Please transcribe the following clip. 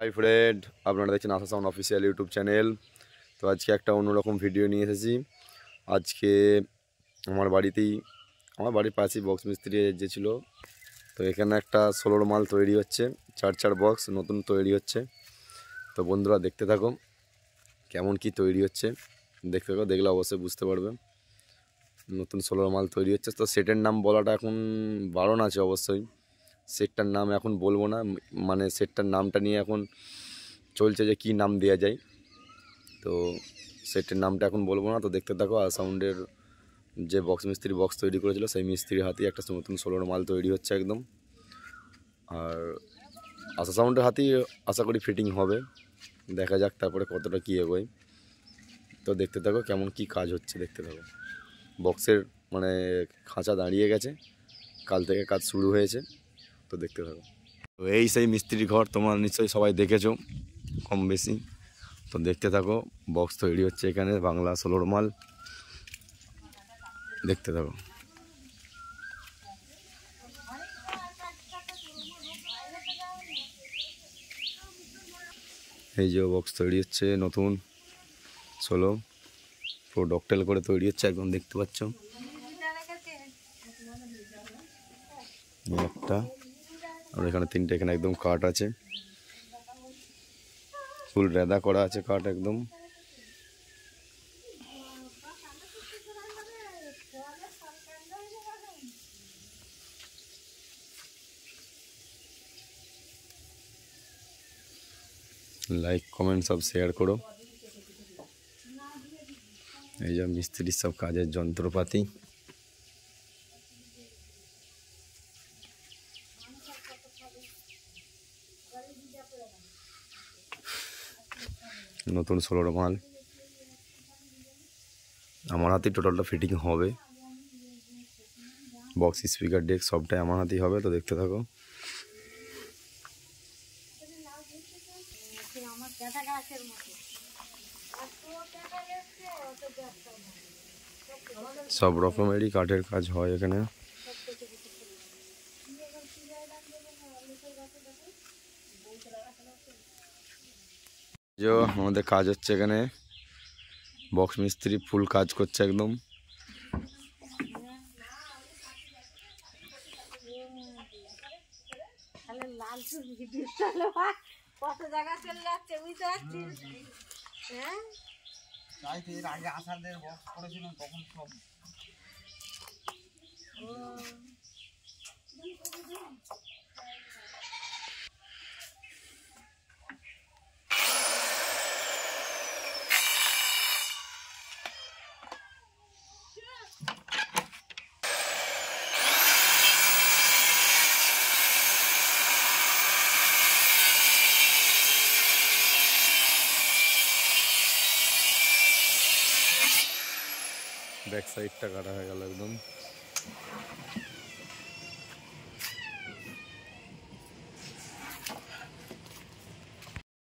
Hi friend, আপনারা দেখছেন আশা sound official YouTube channel. তো আজকে একটা অন্যরকম ভিডিও নিয়ে এসেছি। আজকে আমার বাড়ির পাশেই বক্স মিস্ত্রি যে ছিল, তো এখানে একটা 16 মাল তৈরি হচ্ছে, চার বক্স নতুন তৈরি হচ্ছে। তো বন্ধুরা দেখতে থাকো কেমন কি তৈরি হচ্ছে, দেখতে থাকো, দেখলে অবশ্যই বুঝতে পারবে। নতুন 16 মাল তৈরি হচ্ছে, তো সেটের নাম বলাটা এখন বারণ আছে অবশ্যই। সেটটার নাম এখন বলবো না, মানে সেটটার নামটা নিয়ে এখন চলছে যে কী নাম দেওয়া যায়। তো সেটের নামটা এখন বলবো না। তো দেখতে থাকো। আর সাউন্ডের যে বক্স মিস্ত্রি বক্স তৈরি করেছিল, সেই মিস্ত্রির হাতেই একটা নতুন 16 মাল তৈরি হচ্ছে একদম। আর আশা সাউন্ডের হাতেই আশা করি ফিটিং হবে, দেখা যাক তারপরে কতটা কী এগোয়। তো দেখতে থাকো কেমন কি কাজ হচ্ছে, দেখতে থাকো। বক্সের মানে খাঁচা দাঁড়িয়ে গেছে, কাল থেকে কাজ শুরু হয়েছে। তো দেখতে থাকো। তো এই সেই মিস্ত্রির ঘর, তোমরা নিশ্চয়ই সবাই দেখেছো কম বেশি। তো দেখতে থাকো, বক্স তৈরি হচ্ছে এখানে, বাংলা 16 মাল, দেখতে থাকো। এই যে বক্স তৈরি হচ্ছে নতুন 16, পুরো ডকটেল করে তৈরি হচ্ছে একদম, দেখতে পাচ্ছ। একটা আর এখানে তিনটে, এখানে একদম কাঠ আছে, ফুল রেদা করা আছে কাঠ একদম। লাইক কমেন্ট সব শেয়ার করো। এই যে মিস্ত্রির সব কাজের যন্ত্রপাতি, নতুন 16 মাল আমার হাতেই টোটালটা ফিটিং হবে। বক্স স্পিকার ডেক সবটাই আমার হাতেই হবে। তো দেখতে থাকো। সব রকমেরই কাঠের কাজ হয় এখানে। যে আমাদের কাজ হচ্ছে এখানে, বক্স মিস্ত্রি ফুল কাজ করছে একদম। কত জায়গা চলে যাচ্ছে বুঝতে পারছিস? হ্যাঁ, এর আগে আষাঢ়ের বক্স করেছিলাম তখন সব ব্যাক সাইডটা কাটা হয়ে গেল একদম।